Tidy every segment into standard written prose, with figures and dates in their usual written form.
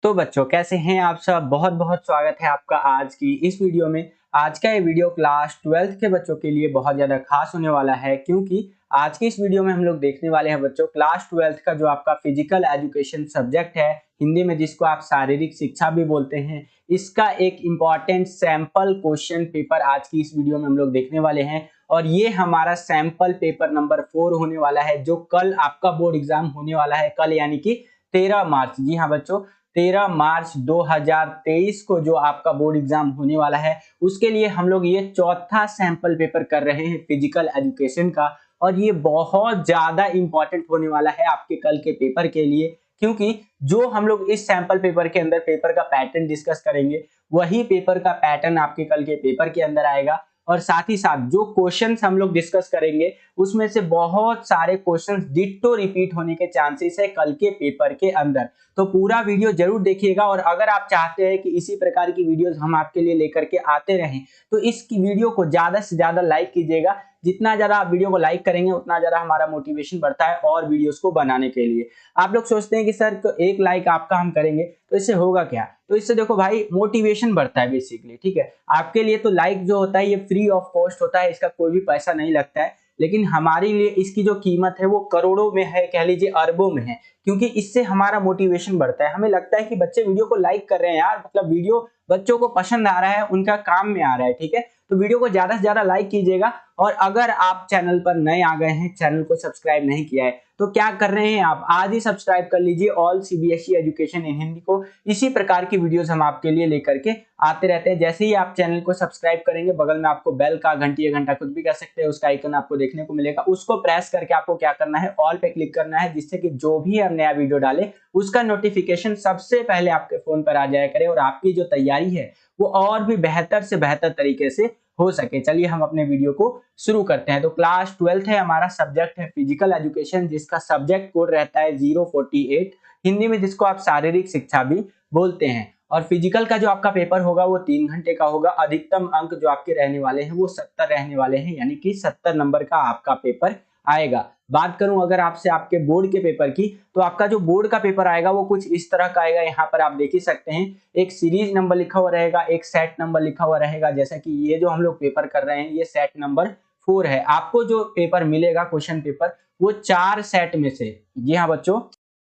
तो बच्चों कैसे हैं आप सब। बहुत बहुत स्वागत है आपका आज की इस वीडियो में। आज का ये वीडियो क्लास 12th के बच्चों के लिए बहुत ज़्यादा खास होने वाला है, क्योंकि आज की इस वीडियो में हम लोग देखने वाले हैं बच्चों क्लास 12th का जो आपका फिजिकल एजुकेशन सब्जेक्ट है, हिंदी में जिसको आप शारीरिक शिक्षा भी बोलते हैं, इसका एक इम्पॉर्टेंट सैंपल क्वेश्चन पेपर आज की इस वीडियो में हम लोग देखने वाले हैं। और ये हमारा सैंपल पेपर नंबर 4 होने वाला है, जो कल आपका बोर्ड एग्जाम होने वाला है। कल यानी कि 13 मार्च, जी हाँ बच्चों, 13 मार्च 2023 को जो आपका बोर्ड एग्जाम होने वाला है, उसके लिए हम लोग ये चौथा सैंपल पेपर कर रहे हैं फिजिकल एजुकेशन का। और ये बहुत ज्यादा इंपॉर्टेंट होने वाला है आपके कल के पेपर के लिए, क्योंकि जो हम लोग इस सैंपल पेपर के अंदर पेपर का पैटर्न डिस्कस करेंगे, वही पेपर का पैटर्न आपके कल के पेपर के अंदर आएगा। और साथ ही साथ जो क्वेश्चंस हम लोग डिस्कस करेंगे, उसमें से बहुत सारे क्वेश्चंस डिट्टो रिपीट होने के चांसेस है कल के पेपर के अंदर। तो पूरा वीडियो जरूर देखिएगा। और अगर आप चाहते हैं कि इसी प्रकार की वीडियोस हम आपके लिए लेकर के आते रहें, तो इस वीडियो को ज्यादा से ज्यादा लाइक कीजिएगा। जितना ज्यादा आप वीडियो को लाइक करेंगे, उतना ज्यादा हमारा मोटिवेशन बढ़ता है और वीडियोस को बनाने के लिए। आप लोग सोचते हैं कि सर तो एक लाइक आपका हम करेंगे तो इससे होगा क्या? तो इससे देखो भाई, मोटिवेशन बढ़ता है बेसिकली, ठीक है। आपके लिए तो लाइक जो होता है ये फ्री ऑफ कॉस्ट होता है, इसका कोई भी पैसा नहीं लगता है। लेकिन हमारे लिए इसकी जो कीमत है वो करोड़ों में है, कह लीजिए अरबों में है, क्योंकि इससे हमारा मोटिवेशन बढ़ता है। हमें लगता है कि बच्चे वीडियो को लाइक कर रहे हैं यार, मतलब वीडियो बच्चों को पसंद आ रहा है, उनका काम में आ रहा है, ठीक है। तो वीडियो को ज्यादा से ज्यादा लाइक कीजिएगा। और अगर आप चैनल पर नए आ गए हैं, चैनल को सब्सक्राइब नहीं किया है, तो क्या कर रहे हैं आप, आज ही सब्सक्राइब कर लीजिए all CBSE education in Hindi को। इसी प्रकार की वीडियोस हम आपके लिए लेकर के आते रहते हैं। जैसे ही आप चैनल को सब्सक्राइब करेंगे, बगल में आपको बेल का घंटी या घंटा कुछ भी कह सकते हैं, उसका आइकन आपको देखने को मिलेगा। उसको प्रेस करके आपको क्या करना है, ऑल पे क्लिक करना है, जिससे कि जो भी हम नया वीडियो डाले उसका नोटिफिकेशन सबसे पहले आपके फोन पर आ जाया करे, और आपकी जो तैयारी है वो और भी बेहतर से बेहतर तरीके से हो सके। चलिए हम अपने वीडियो को शुरू करते हैं। तो क्लास 12th है, हमारा सब्जेक्ट है फिजिकल एजुकेशन, जिसका सब्जेक्ट कोड रहता है 048, हिंदी में जिसको आप शारीरिक शिक्षा भी बोलते हैं। और फिजिकल का जो आपका पेपर होगा वो 3 घंटे का होगा। अधिकतम अंक जो आपके रहने वाले हैं वो 70 रहने वाले हैं, यानी कि 70 नंबर का आपका पेपर आएगा। बात करूं अगर आपसे आपके बोर्ड के पेपर की, तो आपका जो बोर्ड का पेपर आएगा वो कुछ इस तरह का आएगा। यहाँ पर आप देख ही सकते हैं, एक सीरीज नंबर लिखा हुआ रहेगा, एक सेट नंबर लिखा हुआ रहेगा। जैसा कि ये जो हम लोग पेपर कर रहे हैं ये सेट नंबर 4 है। आपको जो पेपर मिलेगा क्वेश्चन पेपर, वो 4 सेट में से, जी हाँ बच्चों,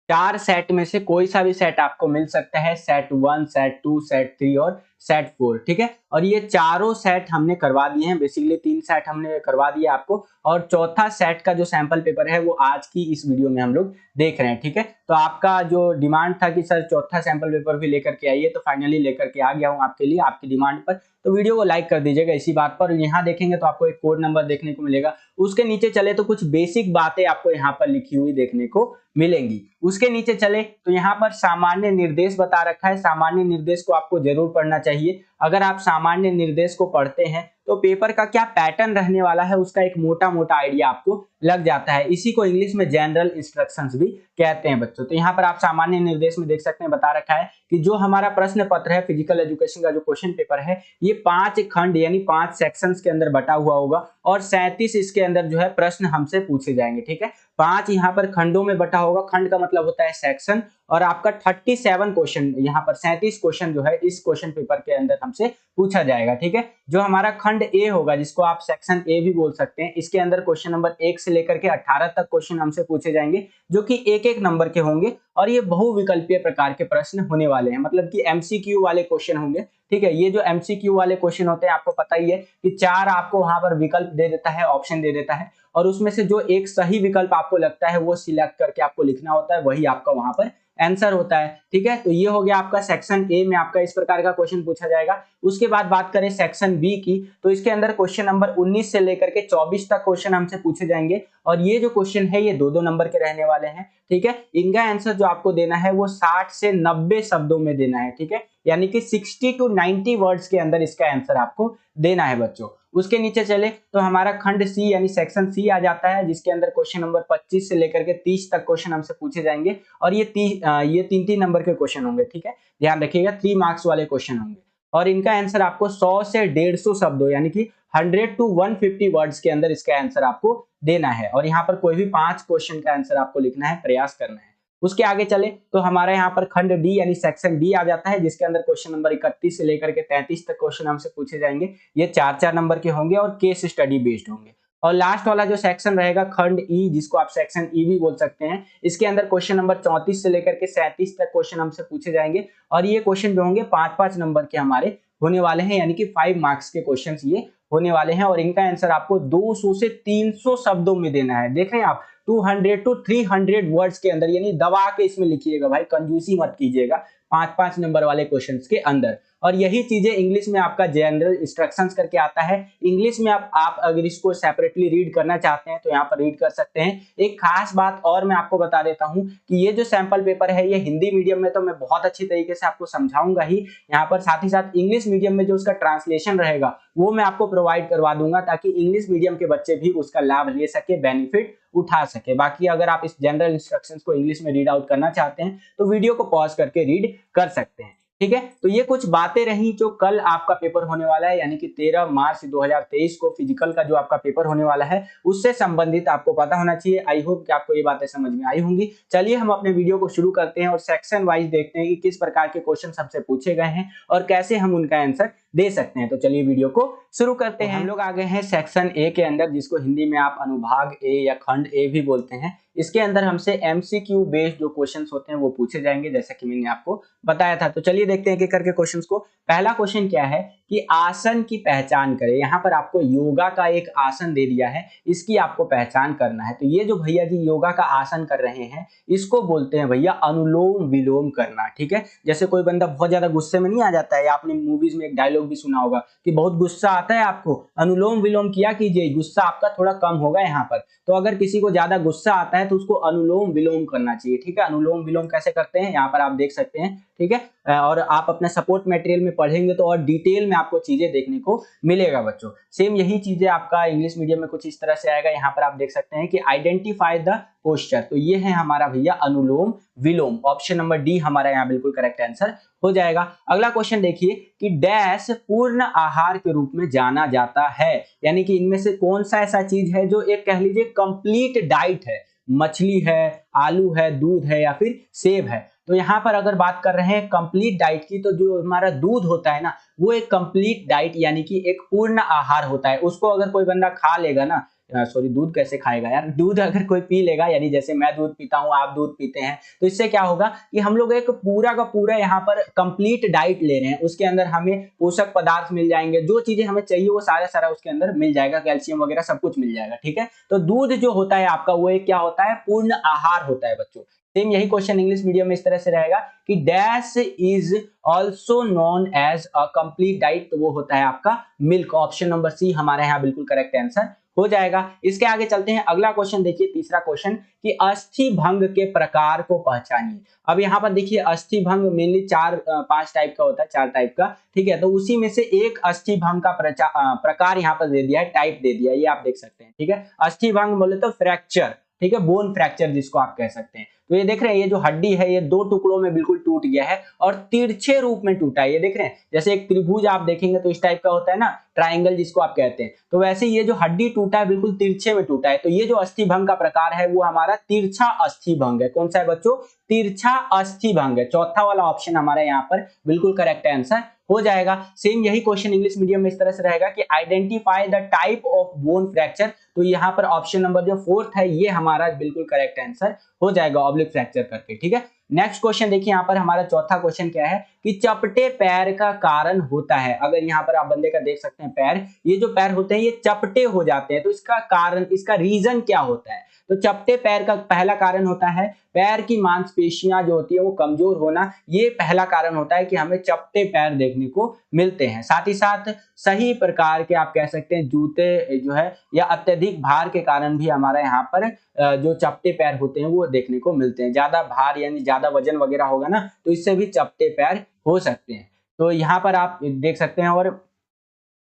4 सेट में से कोई सा भी सेट आपको मिल सकता है। सेट 1, सेट 2, सेट 3 और सेट 4, ठीक है। और ये चारों सेट हमने करवा दिए हैं। बेसिकली 3 सेट हमने करवा दिए आपको, और चौथा सेट का जो सैंपल पेपर है वो आज की इस वीडियो में हम लोग देख रहे हैं, ठीक है। तो आपका जो डिमांड था कि सर चौथा सैंपल पेपर भी लेकर के आइए, तो फाइनली लेकर के आ गया हूँ आपके लिए, आपकी डिमांड पर। तो वीडियो को लाइक कर दीजिएगा इसी बात पर। यहाँ देखेंगे तो आपको एक कोड नंबर देखने को मिलेगा। उसके नीचे चले तो कुछ बेसिक बातें आपको यहाँ पर लिखी हुई देखने को मिलेंगी। उसके नीचे चले तो यहाँ पर सामान्य निर्देश बता रखा है। सामान्य निर्देश को आपको जरूर पढ़ना चाहिए। अगर आप सामान्य निर्देश को पढ़ते हैं तो पेपर का क्या पैटर्न रहने वाला है उसका एक मोटा मोटा आइडिया आपको लग जाता है। इसी को इंग्लिश में जनरल इंस्ट्रक्शंस भी कहते हैं बच्चों। तो यहाँ पर आप सामान्य निर्देश में देख सकते हैं, बता रखा है कि जो हमारा प्रश्न पत्र है फिजिकल एजुकेशन का, जो क्वेश्चन पेपर है, ये 5 खंड यानी 5 सेक्शंस के अंदर बटा हुआ होगा, और 37 इसके अंदर जो है प्रश्न हमसे पूछे जाएंगे, ठीक है। 5 यहाँ पर खंडों में बटा होगा, खंड का मतलब होता है सेक्शन। और आपका 37 क्वेश्चन, यहाँ पर 37 क्वेश्चन जो है इस क्वेश्चन पेपर के अंदर हमसे पूछा जाएगा, ठीक है। जो हमारा खंड ए होगा, जिसको आप सेक्शन ए भी बोल सकते हैं, इसके अंदर क्वेश्चन नंबर 1 से लेकर के 18 तक क्वेश्चन हमसे पूछे जाएंगे, जो कि एक एक नंबर के होंगे। और ये बहुविकल्पीय प्रकार के प्रश्न होने वाले हैं, मतलब कि एमसीक्यू वाले क्वेश्चन होंगे, ठीक है। ये जो एमसीक्यू वाले क्वेश्चन होते हैं, आपको पता ही है कि 4 आपको वहां पर विकल्प दे देता है, ऑप्शन दे देता है, और उसमें से जो एक सही विकल्प आपको लगता है वो सिलेक्ट करके आपको लिखना होता है, वही आपका वहां पर आंसर होता है, ठीक है। तो ये हो गया आपका सेक्शन ए में, आपका इस प्रकार का क्वेश्चन पूछा जाएगा। उसके बाद बात करें सेक्शन बी की, तो इसके अंदर क्वेश्चन नंबर 19 से लेकर के 24 तक क्वेश्चन हमसे पूछे जाएंगे। और ये जो क्वेश्चन है ये 2-2 नंबर के रहने वाले हैं, ठीक है। इनका आंसर जो आपको देना है वो 60 से 90 शब्दों में देना है, ठीक है। यानी कि 60 to 90 वर्ड्स के अंदर इसका आंसर आपको देना है बच्चों। उसके नीचे चले तो हमारा खंड सी यानी सेक्शन सी आ जाता है, जिसके अंदर क्वेश्चन नंबर 25 से लेकर के 30 तक क्वेश्चन हमसे पूछे जाएंगे। और ये 3-3 नंबर के क्वेश्चन होंगे, ठीक है। ध्यान रखिएगा, 3 मार्क्स वाले क्वेश्चन होंगे। और इनका आंसर आपको 100 से 150 शब्दों यानी कि 100 to 150 वर्ड्स के अंदर इसका आंसर आपको देना है। और यहाँ पर कोई भी 5 क्वेश्चन का आंसर आपको लिखना है, प्रयास करना है। उसके आगे चले तो हमारे यहाँ पर खंड डी यानी सेक्शन डी आ जाता है, जिसके अंदर क्वेश्चन नंबर 31 से लेकर के 33 तक क्वेश्चन हमसे पूछे जाएंगे। ये 4-4 नंबर के होंगे और केस स्टडी बेस्ड होंगे। और लास्ट वाला जो सेक्शन रहेगा खंड ई, जिसको आप सेक्शन ई भी बोल सकते हैं, इसके अंदर क्वेश्चन नंबर 34 से लेकर के 37 तक क्वेश्चन हमसे पूछे जाएंगे। और ये क्वेश्चन जो होंगे 5-5 नंबर के हमारे होने वाले हैं, यानी कि 5 मार्क्स के क्वेश्चन ये होने वाले हैं। और इनका आंसर आपको 200 से 300 शब्दों में देना है। देख रहे हैं आप, 200 to 300 वर्ड्स के अंदर, यानी दबा के इसमें लिखिएगा भाई, कंजूसी मत कीजिएगा 5-5 नंबर वाले क्वेश्चंस के अंदर। और यही चीजें इंग्लिश में आपका जनरल इंस्ट्रक्शंस करके आता है। इंग्लिश में आप अगर इसको सेपरेटली रीड करना चाहते हैं तो यहाँ पर रीड कर सकते हैं। एक खास बात और मैं आपको बता देता हूँ कि ये जो सैंपल पेपर है ये हिंदी मीडियम में तो मैं बहुत अच्छी तरीके से आपको समझाऊंगा ही, यहाँ पर साथ ही साथ इंग्लिश मीडियम में जो उसका ट्रांसलेशन रहेगा वो मैं आपको प्रोवाइड करवा दूंगा, ताकि इंग्लिश मीडियम के बच्चे भी उसका लाभ ले सके, बेनिफिट उठा सके। बाकी अगर आप इस जनरल इंस्ट्रक्शंस को इंग्लिश में रीड आउट करना चाहते हैं तो वीडियो को पॉज करके रीड कर सकते हैं। ठीक है, तो ये कुछ बातें रही जो कल आपका पेपर होने वाला है, यानी कि 13 मार्च 2023 को फिजिकल का जो आपका पेपर होने वाला है उससे संबंधित आपको पता होना चाहिए। आई होप कि आपको ये बातें समझ में आई होंगी। चलिए हम अपने वीडियो को शुरू करते हैं और सेक्शन वाइज देखते हैं कि किस प्रकार के क्वेश्चन सबसे पूछे गए हैं और कैसे हम उनका आंसर दे सकते हैं। तो चलिए वीडियो को शुरू करते हैं। हम लोग आ गए हैं सेक्शन ए के अंदर, जिसको हिंदी में आप अनुभाग ए या खंड ए भी बोलते हैं। इसके अंदर हमसे एमसीक्यू बेस्ड जो क्वेश्चंस होते हैं वो पूछे जाएंगे, जैसा कि मैंने आपको बताया था। तो चलिए देखते हैं एक करके क्वेश्चंस को। पहला क्वेश्चन क्या है कि आसन की पहचान करें। यहाँ पर आपको योगा का एक आसन दे दिया है, इसकी आपको पहचान करना है। तो ये जो भैया जी योगा का आसन कर रहे हैं इसको बोलते हैं भैया अनुलोम विलोम करना। ठीक है, जैसे कोई बंदा बहुत ज्यादा गुस्से में नहीं आ जाता है, आपने मूवीज में एक डायलॉग भी सुना होगा कि बहुत गुस्सा आता है आपको, अनुलोम विलोम किया कीजिए, गुस्सा आपका थोड़ा कम होगा यहाँ पर। तो अगर किसी को ज्यादा गुस्सा आता है तो उसको अनुलोम विलोम करना चाहिए। ठीक है, अनुलोम विलोम कैसे करते हैं यहाँ पर आप देख सकते हैं। ठीक है, और आप अपने सपोर्ट मटेरियल में पढ़ेंगे तो और डिटेल में आपको चीजें देखने को मिलेगा बच्चों। सेम यही चीजें आपका इंग्लिश मीडियम में कुछ इस तरह से आएगा। यहाँ पर आप देख सकते हैं कि आइडेंटिफाई द पोस्चर, तो ये है हमारा भैया अनुलोम विलोम। ऑप्शन नंबर डी हमारा यहाँ बिल्कुल करेक्ट आंसर हो जाएगा। अगला क्वेश्चन देखिए कि डैश पूर्ण आहार के रूप में जाना जाता है, यानी कि इनमें से कौन सा ऐसा चीज है जो एक कह लीजिए कंप्लीट डाइट है। मछली है, आलू है, दूध है या फिर सेब है। तो यहाँ पर अगर बात कर रहे हैं कंप्लीट डाइट की, तो जो हमारा दूध होता है ना वो एक कंप्लीट डाइट यानी कि एक पूर्ण आहार होता है। उसको अगर कोई बंदा खा लेगा ना, सॉरी दूध कैसे खाएगा यार, दूध अगर कोई पी लेगा, यानी जैसे मैं दूध पीता हूँ, आप दूध पीते हैं, तो इससे क्या होगा कि हम लोग एक पूरा का पूरा यहाँ पर कंप्लीट डाइट ले रहे हैं। उसके अंदर हमें पोषक पदार्थ मिल जाएंगे, जो चीजें हमें चाहिए वो सारा उसके अंदर मिल जाएगा, कैल्शियम वगैरह सब कुछ मिल जाएगा। ठीक है, तो दूध जो होता है आपका वो एक क्या होता है, पूर्ण आहार होता है बच्चों। सेम यही क्वेश्चन इंग्लिश मीडियम में इस तरह से रहेगा कि dash is also known as a complete diet, तो वो होता है आपका मिल्क। ऑप्शन नंबर सी हमारे यहाँ बिल्कुल करेक्ट आंसर हो जाएगा। इसके आगे चलते हैं, अगला क्वेश्चन देखिए, तीसरा क्वेश्चन कि अस्थि भंग के प्रकार को पहचानिए। अब यहाँ पर देखिए अस्थि भंग मेनली 4-5 टाइप का होता है, 4 टाइप का। ठीक है, तो उसी में से एक अस्थि भंग का प्रकार यहाँ पर दे दिया है, टाइप दे दिया है, ये आप देख सकते हैं। ठीक है, अस्थि भंग बोले तो फ्रैक्चर, ठीक है, बोन फ्रैक्चर जिसको आप कह सकते हैं। तो ये देख रहे हैं ये जो हड्डी है ये 2 टुकड़ों में बिल्कुल टूट गया है और तिरछे रूप में टूटा है। ये देख रहे हैं जैसे एक त्रिभुज आप देखेंगे तो इस टाइप का होता है ना, ट्राइंगल जिसको आप कहते हैं, तो वैसे ये जो हड्डी टूटा है बिल्कुल तिरछे में टूटा है। तो ये जो अस्थि भंग का प्रकार है वो हमारा तिरछा अस्थि भंग है। कौन सा है बच्चों, तिरछा अस्थि भंग है। चौथा वाला ऑप्शन हमारा यहाँ पर बिल्कुल करेक्ट आंसर हो जाएगा। सेम यही क्वेश्चन इंग्लिश मीडियम में इस तरह से रहेगा कि identify the type of bone fracture, तो यहाँ पर ऑप्शन नंबर जो 4th है ये हमारा बिल्कुल करेक्ट आंसर हो जाएगा, ऑब्लिक फ्रैक्चर करके। ठीक है, नेक्स्ट क्वेश्चन देखिए, यहाँ पर हमारा चौथा क्वेश्चन क्या है कि चपटे पैर का कारण होता है। अगर यहाँ पर आप बंदे का देख सकते हैं पैर, ये जो पैर होते हैं ये चपटे हो जाते हैं, तो इसका कारण, इसका रीजन क्या होता है। तो चपटे पैर का पहला कारण होता है पैर की मांसपेशियां जो होती है वो कमजोर होना, ये पहला कारण होता है कि हमें चपटे पैर देखने को मिलते हैं। साथ ही साथ सही प्रकार के आप कह सकते हैं जूते जो है या अत्यधिक भार के कारण भी हमारा यहाँ पर जो चपटे पैर होते हैं वो देखने को मिलते हैं। ज्यादा भार यानी ज्यादा वजन वगैरह होगा ना तो इससे भी चपटे पैर हो सकते हैं। तो यहाँ पर आप देख सकते हैं। और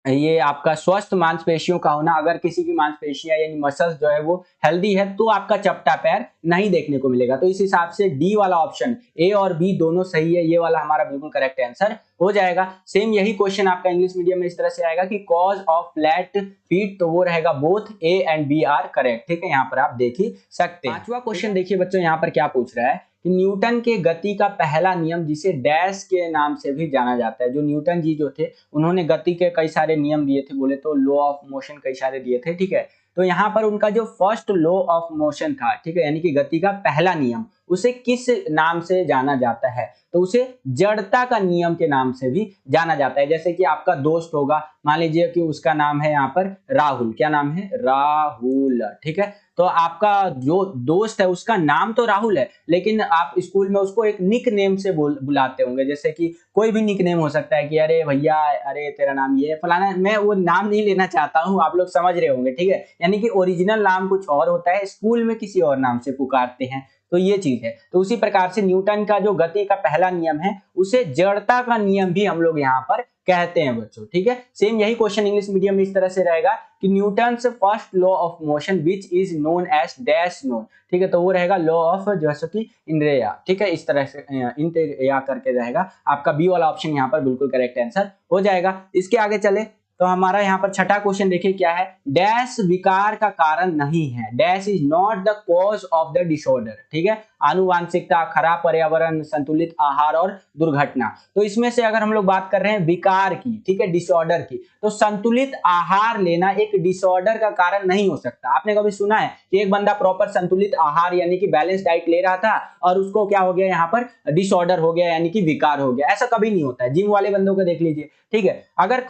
ये आपका स्वस्थ मांसपेशियों का होना, अगर किसी की मांसपेशियां यानी मसल्स जो है वो हेल्दी है तो आपका चपटा पैर नहीं देखने को मिलेगा। तो इस हिसाब से डी वाला ऑप्शन, ए और बी दोनों सही है, ये वाला हमारा बिल्कुल करेक्ट आंसर हो जाएगा। सेम यही क्वेश्चन आपका इंग्लिश मीडियम में इस तरह से आएगा कि कॉज ऑफ फ्लैट फीट, तो वो रहेगा both A and B are correct. ठीक है, यहाँ पर आप देख ही सकते हैं। पांचवा क्वेश्चन देखिए बच्चों, यहाँ पर क्या पूछ रहा है कि न्यूटन के गति का पहला नियम जिसे डैश के नाम से भी जाना जाता है। जो न्यूटन जी जो थे उन्होंने गति के कई सारे नियम दिए थे, बोले तो लॉ ऑफ मोशन कई सारे दिए थे, ठीक है। तो यहाँ पर उनका जो फर्स्ट लॉ ऑफ मोशन था, ठीक है, यानी कि गति का पहला नियम, उसे किस नाम से जाना जाता है? तो उसे जड़ता का नियम के नाम से भी जाना जाता है। जैसे कि आपका दोस्त होगा, मान लीजिए कि उसका नाम है यहाँ पर राहुल, क्या नाम है? राहुल, ठीक है। तो आपका जो दोस्त है उसका नाम तो राहुल है, लेकिन आप स्कूल में उसको एक निक नेम से बुलाते होंगे, जैसे कि कोई भी निक नेम हो सकता है कि अरे भैया, अरे तेरा नाम ये फलाना। मैं वो नाम नहीं लेना चाहता हूँ, आप लोग समझ रहे होंगे, ठीक है। यानी कि ओरिजिनल नाम कुछ और होता है, स्कूल में किसी और नाम से पुकारते हैं, तो ये चीज है। तो उसी प्रकार से न्यूटन का जो गति का पहला नियम है उसे जड़ता का नियम भी हम लोग यहाँ पर कहते हैं बच्चों, ठीक है। सेम यही क्वेश्चन इंग्लिश मीडियम में इस तरह से रहेगा कि Newton's first law of motion which is known as dash known, ठीक है। तो वो रहेगा लॉ ऑफ जैसे कि इनरेया, ठीक है, इस तरह से इंटेरिया करके रहेगा। आपका बी वाला ऑप्शन यहाँ पर बिल्कुल करेक्ट आंसर हो जाएगा। इसके आगे चले तो हमारा यहाँ पर छठा क्वेश्चन देखिए क्या है। डैश विकार का कारण नहीं है, dash is not the cause of the disorder, ठीक है। आनुवांशिकता, खराब पर्यावरण, संतुलित आहार और दुर्घटना। तो इसमें से अगर हम लोग बात कर रहे हैं विकार की, ठीक है, डिसऑर्डर की, तो संतुलित आहार लेना एक डिसऑर्डर का कारण नहीं हो सकता। आपने कभी सुना है कि एक बंदा प्रॉपर संतुलित आहार यानी कि बैलेंस डाइट ले रहा था और उसको क्या हो गया, यहाँ पर डिसऑर्डर हो गया यानी कि विकार हो गया? ऐसा कभी नहीं होता है। जिम वाले बंदों को देख लीजिए, ठीक है। अगर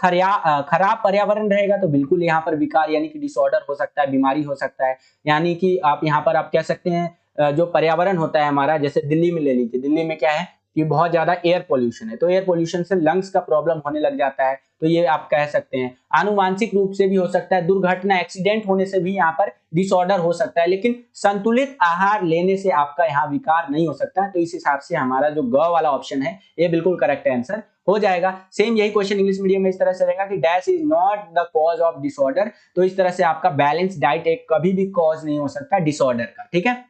खराब पर्यावरण रहेगा तो बिल्कुल यहाँ पर विकार यानी कि डिसऑर्डर हो सकता है, बीमारी हो सकता है। यानी कि आप यहाँ पर आप कह सकते हैं जो पर्यावरण होता है हमारा, जैसे दिल्ली में ले लीजिए, दिल्ली में क्या है कि बहुत ज्यादा एयर पोल्यूशन है, तो एयर पोल्यूशन से लंग्स का प्रॉब्लम होने लग जाता है, तो ये आप कह सकते हैं। आनुवांशिक रूप से भी हो सकता है, दुर्घटना, एक्सीडेंट होने से भी यहाँ पर डिसऑर्डर हो सकता है, लेकिन संतुलित आहार लेने से आपका यहाँ विकार नहीं हो सकता। तो इस हिसाब से हमारा जो ग वाला ऑप्शन है ये बिल्कुल करेक्ट आंसर हो जाएगा। सेम यही क्वेश्चन इंग्लिश मीडियम में इस तरह से रहेगा कि dash is not the cause of disorder. तो इस तरह से आपका बैलेंस डाइट एक कभी भी कॉज नहीं हो सकता डिसऑर्डर का, ठीक है।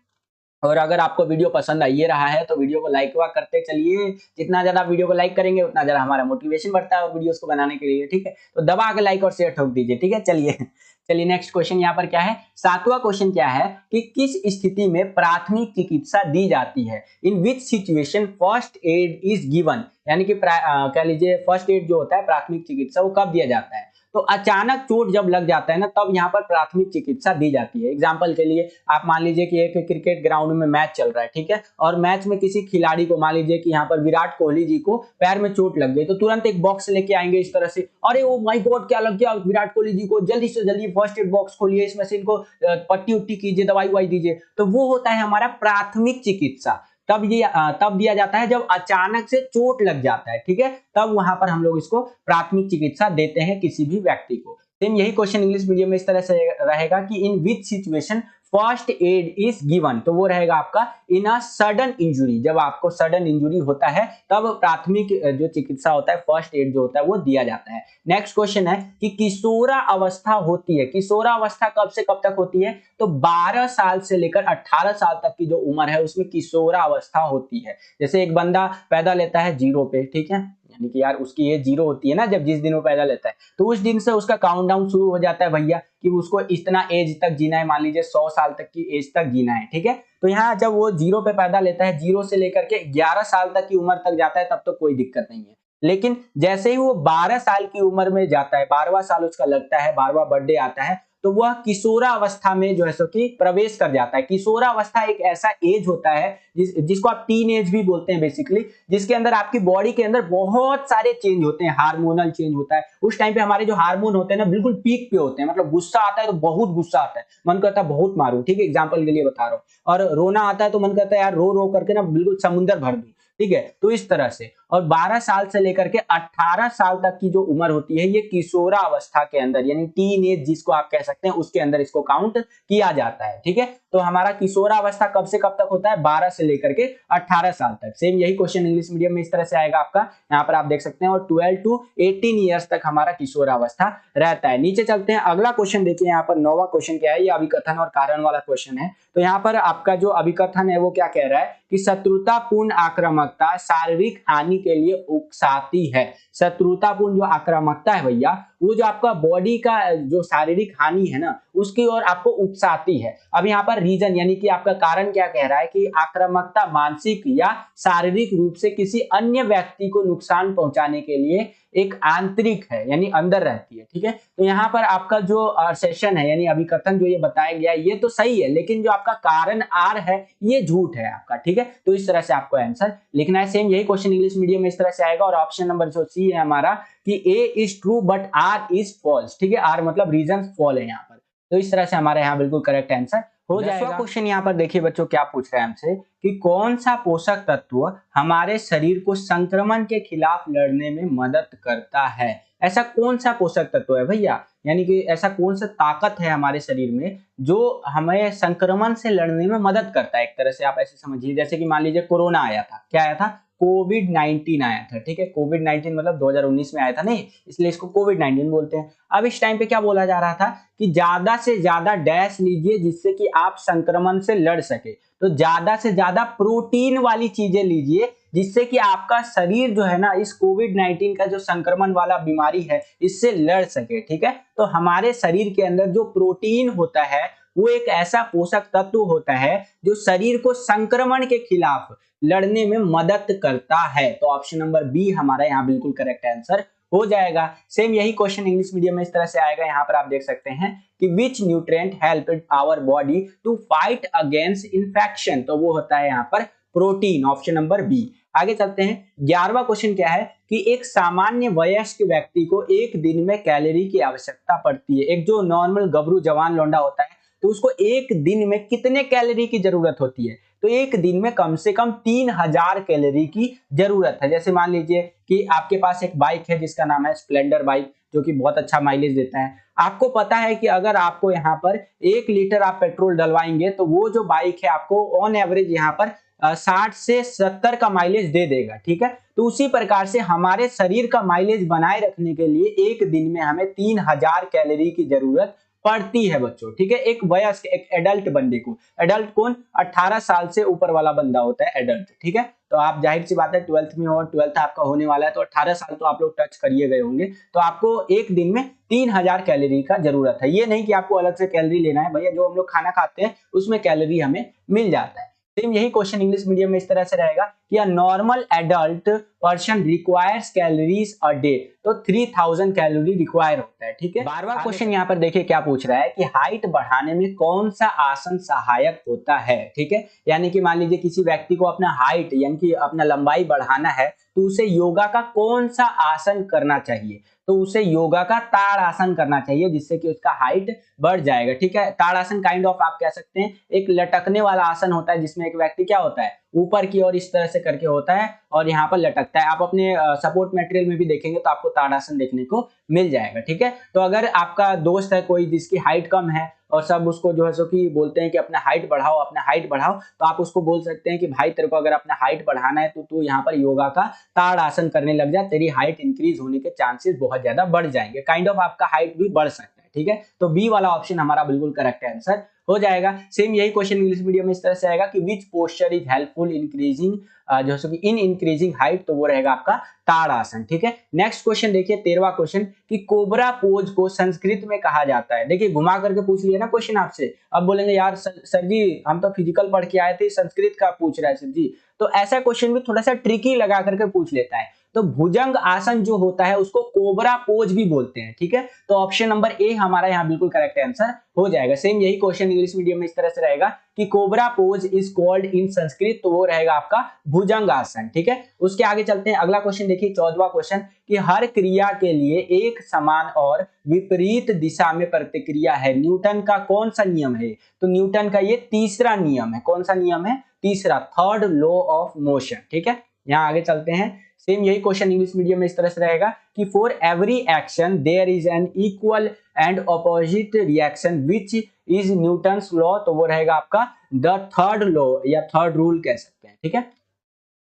और अगर आपको वीडियो पसंद आई रहा है तो वीडियो को लाइक करते चलिए। जितना ज्यादा वीडियो को लाइक करेंगे उतना ज्यादा हमारा मोटिवेशन बढ़ता है और वीडियोस को बनाने के लिए, ठीक है। तो दबा के लाइक और शेयर ठोक दीजिए, ठीक है। चलिए नेक्स्ट क्वेश्चन यहाँ पर क्या है, सातवां क्वेश्चन क्या है कि किस स्थिति में प्राथमिक चिकित्सा दी जाती है? In which situation first aid is given, यानी कि कह लीजिए फर्स्ट एड जो होता है प्राथमिक चिकित्सा वो कब दिया जाता है? तो अचानक चोट जब लग जाता है ना, तब यहाँ पर प्राथमिक चिकित्सा दी जाती है। एग्जाम्पल के लिए आप मान लीजिए कि एक क्रिकेट ग्राउंड में मैच चल रहा है, ठीक है, और मैच में किसी खिलाड़ी को, मान लीजिए कि यहाँ पर विराट कोहली जी को पैर में चोट लग गई, तो तुरंत एक बॉक्स लेके आएंगे इस तरह से, अरे ओ माय गॉड क्या लग गया विराट कोहली जी को, जल्दी से जल्दी फर्स्ट एड बॉक्स खोलिए, इसमें से इनको पट्टी उट्टी कीजिए, दवाई ववाई दीजिए। तो वो होता है हमारा प्राथमिक चिकित्सा। तब दिया जाता है जब अचानक से चोट लग जाता है, ठीक है, तब वहां पर हम लोग इसको प्राथमिक चिकित्सा देते हैं किसी भी व्यक्ति को। सेम यही क्वेश्चन इंग्लिश मीडियम में इस तरह से रहेगा कि in which situation first aid is given. तो वो रहेगा आपका इन अ सडन इंजुरी, जब आपको सडन इंजुरी होता है तब प्राथमिक जो चिकित्सा होता है, फर्स्ट एड जो होता है वो दिया जाता है। नेक्स्ट क्वेश्चन है कि किशोरा अवस्था होती है, किशोरा अवस्था कब से कब तक होती है? तो 12 साल से लेकर 18 साल तक की जो उम्र है उसमें किशोरा अवस्था होती है। जैसे एक बंदा पैदा लेता है 0 पे, ठीक है, यानी कि यार उसकी एज 0 होती है ना जब जिस दिन वो पैदा लेता है, तो उस दिन से उसका काउंटडाउन शुरू हो जाता है भैया कि उसको इतना एज तक जीना है, मान लीजिए 100 साल तक की एज तक जीना है, ठीक है। तो यहाँ जब वो 0 पे पैदा लेता है, 0 से लेकर के 11 साल तक की उम्र तक जाता है, तब तो कोई दिक्कत नहीं है। लेकिन जैसे ही वो 12 साल की उम्र में जाता है, 12वां साल उसका लगता है, 12वां बर्थडे आता है, तो वह किशोरा अवस्था में जो है सो कि प्रवेश कर जाता है। किशोरा अवस्था एक ऐसा एज होता है जिसको आप टीन एज भी बोलते हैं बेसिकली, जिसके अंदर आपकी बॉडी के अंदर बहुत सारे चेंज होते हैं, हार्मोनल चेंज होता है। उस टाइम पे हमारे जो हार्मोन होते हैं ना बिल्कुल पीक पे होते हैं, मतलब गुस्सा आता है तो बहुत गुस्सा आता है, मन करता है बहुत मारूं, ठीक है, एग्जाम्पल के लिए बता रहा हूँ। और रोना आता है तो मन करता है यार रो रो करके ना बिल्कुल समुंदर भर दूं, ठीक है। तो इस तरह से, और 12 साल से लेकर के 18 साल तक की जो उम्र होती है ये किशोरा अवस्था के अंदर, यानी टीन एज जिसको आप कह सकते हैं, उसके अंदर इसको काउंट किया जाता है, ठीक है। तो हमारा किशोरा अवस्था कब से कब तक होता है? 12 से लेकर के 18 साल तक। सेम यही क्वेश्चन इंग्लिश मीडियम में इस तरह से आएगा आपका, यहाँ पर आप देख सकते हैं। और 12 to 18 ईयर्स तक हमारा किशोरा अवस्था रहता है। नीचे चलते हैं, अगला क्वेश्चन देखिए, यहाँ पर 9वां क्वेश्चन क्या है, ये अभिकथन और कारण वाला क्वेश्चन है। तो यहाँ पर आपका जो अभिकथन है वो क्या कह रहा है कि शत्रुतापूर्ण आक्रामकता शारीरिक हानि हानि के लिए उकसाती है। शत्रुतापूर्ण जो आक्रामकता है भैया, वो जो आपका बॉडी का जो शारीरिक हानि है ना, उसकी ओर आपको उकसाती है। अब यहाँ पर रीजन यानी कि आपका कारण क्या कह रहा है कि आक्रामकता मानसिक या शारीरिक रूप से किसी अन्य व्यक्ति को नुकसान पहुंचाने के लिए एक आंतरिक है, यानी अंदर रहती है। ठीक है, तो यहाँ पर आपका जो सेशन है यानी अभिकथन जो ये बताया गया ये तो सही है, लेकिन जो आपका कारण आर है ये झूठ है आपका। ठीक है, तो इस तरह से आपको आंसर लिखना है। सेम यही क्वेश्चन इंग्लिश मीडियम में इस तरह से आएगा, और ऑप्शन नंबर जो सी है हमारा कि A is true but R is false. ठीक है, आर मतलब रीजन फॉल है यहाँ पर, तो इस तरह से हमारे यहाँ बिल्कुल करेक्ट आंसर हो जाएगा। क्वेश्चन यहाँ पर देखिए बच्चों क्या पूछ रहे हैं हमसे कि कौन सा पोषक तत्व हमारे शरीर को संक्रमण के खिलाफ लड़ने में मदद करता है। ऐसा कौन सा पोषक तत्व है भैया, यानी कि ऐसा कौन सा ताकत है हमारे शरीर में जो हमें संक्रमण से लड़ने में मदद करता है। एक तरह से आप ऐसे समझिए जैसे कि मान लीजिए कोरोना आया था, क्या आया था, कोविड-19 आया था। ठीक है, कोविड-19 मतलब 2019 में आया था नहीं, इसलिए इसको कोविड-19 बोलते हैं। अब इस टाइम पे क्या बोला जा रहा था कि ज्यादा से ज्यादा डैश लीजिए जिससे कि आप संक्रमण से लड़ सके। तो ज्यादा से ज्यादा प्रोटीन वाली चीजें लीजिए जिससे कि आपका शरीर जो है ना इस कोविड-19 का जो संक्रमण वाला बीमारी है इससे लड़ सके। ठीक है, तो हमारे शरीर के अंदर जो प्रोटीन होता है वो एक ऐसा पोषक तत्व होता है जो शरीर को संक्रमण के खिलाफ लड़ने में मदद करता है। तो ऑप्शन नंबर बी हमारा यहाँ बिल्कुल करेक्ट आंसर हो जाएगा। सेम यही क्वेश्चन इंग्लिश मीडियम में इस तरह से आएगा। यहाँ पर आप देख सकते हैं कि which nutrient help our body to fight against infection, तो वो होता है यहाँ पर प्रोटीन, ऑप्शन नंबर बी। आगे चलते हैं, 11वां क्वेश्चन क्या है कि एक सामान्य वयस्क व्यक्ति को एक दिन में कैलोरी की आवश्यकता पड़ती है। एक जो नॉर्मल गबरू जवान लौंडा होता है तो उसको एक दिन में कितने कैलोरी की जरूरत होती है, तो एक दिन में कम से कम 3000 कैलोरी की जरूरत है। जैसे मान लीजिए कि आपके पास एक बाइक है जिसका नाम है स्प्लेंडर बाइक, जो कि बहुत अच्छा माइलेज देता है। आपको पता है कि अगर आपको यहाँ पर 1 लीटर आप पेट्रोल डलवाएंगे तो वो जो बाइक है आपको ऑन एवरेज यहाँ पर 60 से 70 का माइलेज दे देगा। ठीक है, तो उसी प्रकार से हमारे शरीर का माइलेज बनाए रखने के लिए एक दिन में हमें 3000 कैलोरी की जरूरत पड़ती है बच्चों। ठीक है, एक वयस्क एक एडल्ट बंदे को, एडल्ट कौन, 18 साल से ऊपर वाला बंदा होता है एडल्ट। ठीक है, तो आप जाहिर सी बात है 12th में हो, 12th आपका होने वाला है तो 18 साल तो आप लोग टच करिए गए होंगे। तो आपको एक दिन में 3000 कैलोरी का जरूरत है। ये नहीं कि आपको अलग से कैलोरी लेना है भैया, जो हम लोग खाना खाते हैं उसमें कैलोरी हमें मिल जाता है। सेम यही क्वेश्चन इंग्लिश मीडियम में इस तरह से रहेगा कि a normal adult person requires calories a day, तो 3000 कैलोरी रिक्वायर होता है। ठीक है, 12वां क्वेश्चन यहाँ पर देखिए क्या पूछ रहा है कि हाइट बढ़ाने में कौन सा आसन सहायक होता है। ठीक है, यानी कि मान लीजिए किसी व्यक्ति को अपना हाइट यानी कि अपना लंबाई बढ़ाना है तो उसे योगा का कौन सा आसन करना चाहिए, तो उसे योगा का ताड़ासन करना चाहिए जिससे कि उसका हाइट बढ़ जाएगा। ठीक है, ताड़ासन काइंड ऑफ आप कह सकते हैं एक लटकने वाला आसन होता है जिसमें एक व्यक्ति क्या होता है ऊपर की ओर इस तरह से करके होता है और यहाँ पर लटकता है। आप अपने सपोर्ट मटेरियल में भी देखेंगे तो आपको ताड़ासन देखने को मिल जाएगा। ठीक है, तो अगर आपका दोस्त है कोई जिसकी हाइट कम है और सब उसको जो है सो कि बोलते हैं कि अपना हाइट बढ़ाओ अपना हाइट बढ़ाओ, तो आप उसको बोल सकते हैं कि भाई तेरे को अगर अपना हाइट बढ़ाना है तो तू यहाँ पर योगा का ताड़ासन करने लग जा, तेरी हाइट इंक्रीज होने के चांसेस बहुत ज्यादा बढ़ जाएंगे। काइंड ऑफ आपका हाइट भी बढ़ सकता है। ठीक है, तो बी वाला ऑप्शन हमारा बिल्कुल करेक्ट आंसर हो जाएगा। सेम यही क्वेश्चन इंग्लिश मीडियम में इस तरह से आएगा कि विच पोस्चर इज हेल्पफुल इंक्रीजिंग जो सो कि इन इंक्रीजिंग हाइट, तो वो रहेगा आपका ताड़ासन। ठीक है, नेक्स्ट क्वेश्चन देखिए 13वां क्वेश्चन कि कोबरा पोज को संस्कृत में कहा जाता है। देखिए घुमा करके पूछ लिया ना क्वेश्चन आपसे, अब बोलेंगे यार सर जी हम तो फिजिकल पढ़ के आए थे संस्कृत का पूछ रहा है सर जी, तो ऐसा क्वेश्चन भी थोड़ा सा ट्रिकी लगा करके पूछ लेता है। तो भुजंग आसन जो होता है उसको कोबरा पोज भी बोलते हैं। ठीक है, तो ऑप्शन नंबर ए हमारा यहाँ बिल्कुल करेक्ट आंसर हो जाएगा। सेम यही क्वेश्चन इंग्लिश मीडियम में इस तरह से रहेगा कि cobra pose is called in Sanskrit, तो वो रहेगा आपका भुजंग आसन। ठीक है, उसके आगे चलते हैं, अगला क्वेश्चन देखिए 14वां क्वेश्चन कि हर क्रिया के लिए एक समान और विपरीत दिशा में प्रतिक्रिया है, न्यूटन का कौन सा नियम है, तो न्यूटन का ये तीसरा नियम है। कौन सा नियम है, तीसरा, थर्ड लॉ ऑफ मोशन। ठीक है, यहाँ आगे चलते हैं। सेम यही क्वेश्चन इंग्लिश मीडियम में इस तरह से रहेगा कि for every action there is an equal and opposite reaction which is Newton's law, तो वो रहेगा आपका द थर्ड लॉ या थर्ड रूल कह सकते हैं। ठीक है,